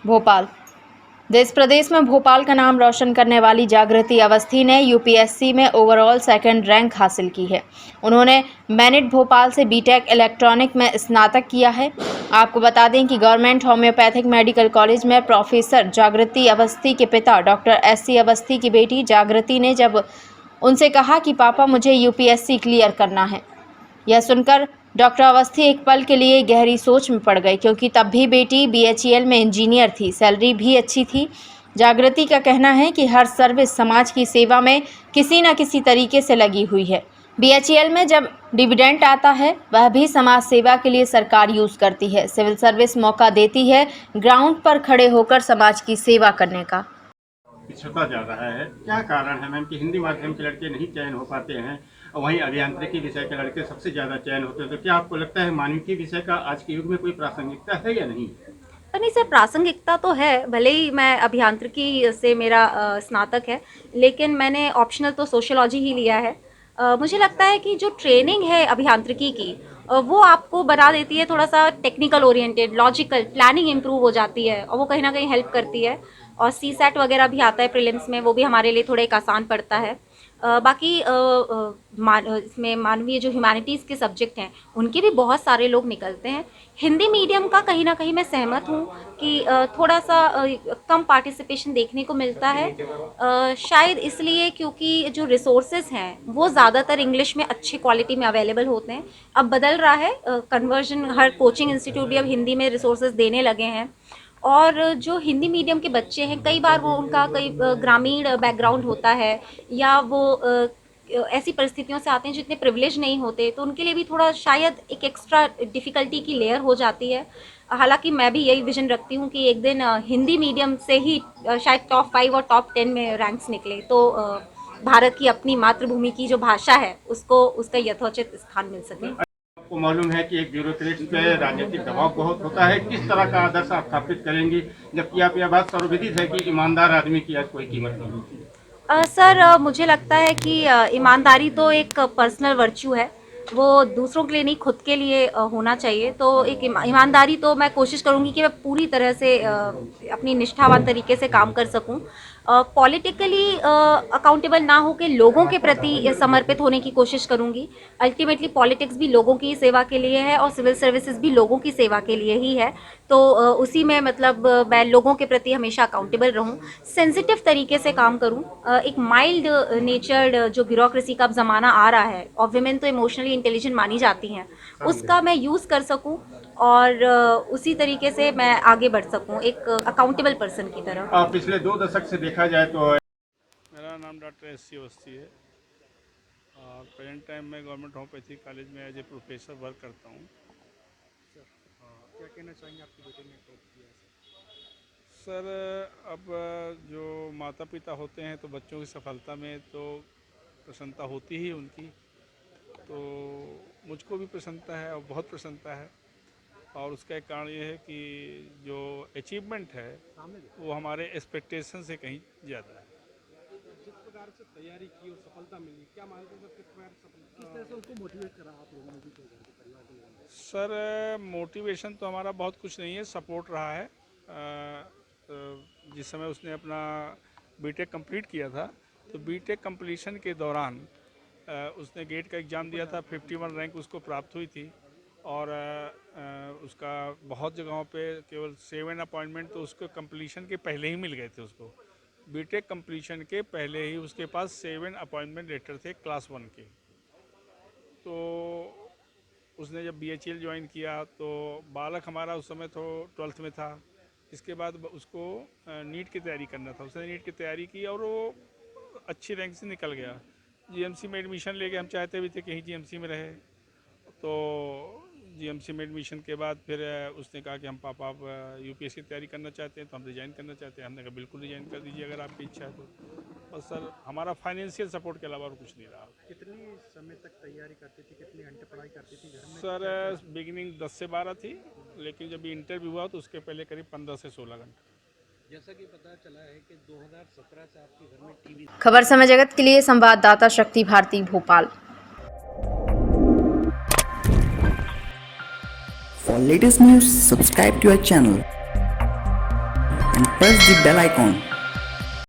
भोपाल। देश प्रदेश में भोपाल का नाम रोशन करने वाली जागृति अवस्थी ने यूपीएससी में ओवरऑल सेकंड रैंक हासिल की है। उन्होंने मैनिट भोपाल से बीटेक इलेक्ट्रॉनिक में स्नातक किया है। आपको बता दें कि गवर्नमेंट होम्योपैथिक मेडिकल कॉलेज में प्रोफेसर जागृति अवस्थी के पिता डॉक्टर एससी अवस्थी की बेटी जागृति ने जब उनसे कहा कि पापा मुझे यूपीएससी क्लियर करना है, यह सुनकर डॉक्टर अवस्थी एक पल के लिए गहरी सोच में पड़ गए, क्योंकि तब भी बेटी बीएचईएल में इंजीनियर थी, सैलरी भी अच्छी थी। जागृति का कहना है कि हर सर्विस समाज की सेवा में किसी न किसी तरीके से लगी हुई है। बीएचईएल में जब डिविडेंड आता है वह भी समाज सेवा के लिए सरकार यूज़ करती है। सिविल सर्विस मौका देती है ग्राउंड पर खड़े होकर समाज की सेवा करने का। पिछड़ता जा रहा है, क्या कारण है मैम कि हिंदी माध्यम के लड़के नहीं चयन हो पाते हैं और वहीं अभियांत्रिकी विषय के लड़के सबसे ज़्यादा चयन होते हैं? तो क्या आपको लगता है मानविकी विषय का आज के युग में कोई प्रासंगिकता है या नहीं? नहीं सर, प्रासंगिकता तो है। भले ही मैं अभियांत्रिकी से मेरा स्नातक है, लेकिन मैंने ऑप्शनल तो सोशियोलॉजी ही लिया है। मुझे लगता है कि जो ट्रेनिंग है अभियांत्रिकी की वो आपको बना देती है थोड़ा सा technical oriented, logical, planning improve हो जाती है और वो कहीं ना कहीं हेल्प करती है। और सीसैट वगैरह भी आता है प्रीलिम्स में, वो भी हमारे लिए थोड़ा एक आसान पड़ता है। बाकी इसमें मानवीय जो ह्यूमैनिटीज़ के सब्जेक्ट हैं उनके भी बहुत सारे लोग निकलते हैं। हिंदी मीडियम का कहीं ना कहीं मैं सहमत हूँ कि थोड़ा सा कम पार्टिसिपेशन देखने को मिलता है। शायद इसलिए क्योंकि जो रिसोर्सेज हैं वो ज़्यादातर इंग्लिश में अच्छी क्वालिटी में अवेलेबल होते हैं। अब बदल रहा है कन्वर्जन, हर कोचिंग इंस्टीट्यूट भी अब हिंदी में रिसोर्सेज देने लगे हैं। और जो हिंदी मीडियम के बच्चे हैं, कई बार वो उनका कई ग्रामीण बैकग्राउंड होता है या वो ऐसी परिस्थितियों से आते हैं जितने प्रिविलेज नहीं होते, तो उनके लिए भी थोड़ा शायद एक एक्स्ट्रा डिफ़िकल्टी की लेयर हो जाती है। हालांकि मैं भी यही विजन रखती हूँ कि एक दिन हिंदी मीडियम से ही शायद टॉप 5 और टॉप 10 में रैंक्स निकले, तो भारत की अपनी मातृभूमि की जो भाषा है उसको उसका यथोचित स्थान मिल सके। आपको मालूम है कि एक ब्यूरोक्रेट्स पे राजनीतिक दबाव बहुत होता है, किस तरह का आदर्श आप स्थापित करेंगे, जबकि आप यह बात सर्वविदित है कि ईमानदार आदमी की आज कोई कीमत नहीं होती? सर, मुझे लगता है कि ईमानदारी तो एक पर्सनल वर्च्यू है, वो दूसरों के लिए नहीं, खुद के लिए होना चाहिए। तो एक ईमानदारी तो मैं कोशिश करूँगी कि मैं पूरी तरह से अपनी निष्ठावान तरीके से काम कर सकूँ। पॉलिटिकली अकाउंटेबल ना हो के लोगों के प्रति समर्पित होने की कोशिश करूँगी। अल्टीमेटली पॉलिटिक्स भी लोगों की सेवा के लिए है और सिविल सर्विसेज भी लोगों की सेवा के लिए ही है। तो उसी में मतलब मैं लोगों के प्रति हमेशा अकाउंटेबल रहूँ, सेंसिटिव तरीके से काम करूँ। एक माइल्ड नेचर्ड जो ब्यूरोक्रेसी का अब ज़माना आ रहा है और विमेन तो इमोशनली इंटेलिजेंट मानी जाती हैं, उसका मैं यूज़ कर सकूँ और उसी तरीके से मैं आगे बढ़ सकूँ एक अकाउंटेबल पर्सन की तरह। पिछले 2 दशक से देखा जाए तो मेरा नाम डॉक्टर एससी अवस्थी है और प्रेजेंट टाइम में गवर्नमेंट होम्योपैथिक कॉलेज में एज ए प्रोफेसर वर्क करता हूँ। क्या कहना चाहेंगे आपकी बेटे ने टॉप किया है? सर, अब जो माता पिता होते हैं तो बच्चों की सफलता में तो प्रसन्नता होती ही उनकी, तो मुझको भी प्रसन्नता है और बहुत प्रसन्नता है। और उसका एक कारण ये है कि जो अचीवमेंट है वो हमारे एक्सपेक्टेशन से कहीं ज़्यादा है। जिस प्रकार से तैयारी की और सफलता मिली, क्या मानते हैं किस तरह से उसको मोटिवेट करा आप लोगों ने भी परिवार के लोगों ने? सर, मोटिवेशन तो हमारा बहुत कुछ नहीं है, सपोर्ट रहा है। जिस समय उसने अपना बीटेक कंप्लीट किया था तो बीटेक कंप्लीशन के दौरान उसने गेट का एग्ज़ाम दिया था, 51 रैंक उसको प्राप्त हुई थी और उसका बहुत जगहों पे केवल 7 अपॉइंटमेंट तो उसको कंप्लीशन के पहले ही मिल गए थे। उसको बीटेक कंप्लीशन के पहले ही उसके पास 7 अपॉइंटमेंट लेटर थे क्लास 1 के। तो उसने जब बीएचईएल ज्वाइन किया तो बालक हमारा उस समय तो 12th में था। इसके बाद उसको नीट की तैयारी करना था, उसने नीट की तैयारी की और वो अच्छी रैंक से निकल गया। जीएमसी में एडमिशन लेके हम चाहते भी थे कहीं जीएमसी में रहे, तो जीएमसी में एडमिशन के बाद फिर उसने कहा कि हम पापा आप यूपीएससी की तैयारी करना चाहते हैं तो हम रिज़ाइन करना चाहते हैं। हमने कहा बिल्कुल रिज़ाइन कर दीजिए अगर आपकी इच्छा है तो। और सर, हमारा फाइनेंशियल सपोर्ट के अलावा और कुछ नहीं रहा। कितनी समय तक तैयारी करती थी, कितने घंटे पढ़ाई करती थी घर में? सर, बिगिनिंग 10 से 12 थी, लेकिन जब इंटरव्यू हुआ तो उसके पहले करीब 15 से 16 घंटे। जैसा कि पता चला है कि 2017 से आपके घर में टीवी। खबर समय जगत के लिए संवाददाता शक्ति Bharti, Bhopal. For latest news, subscribe to our channel. and press the bell icon.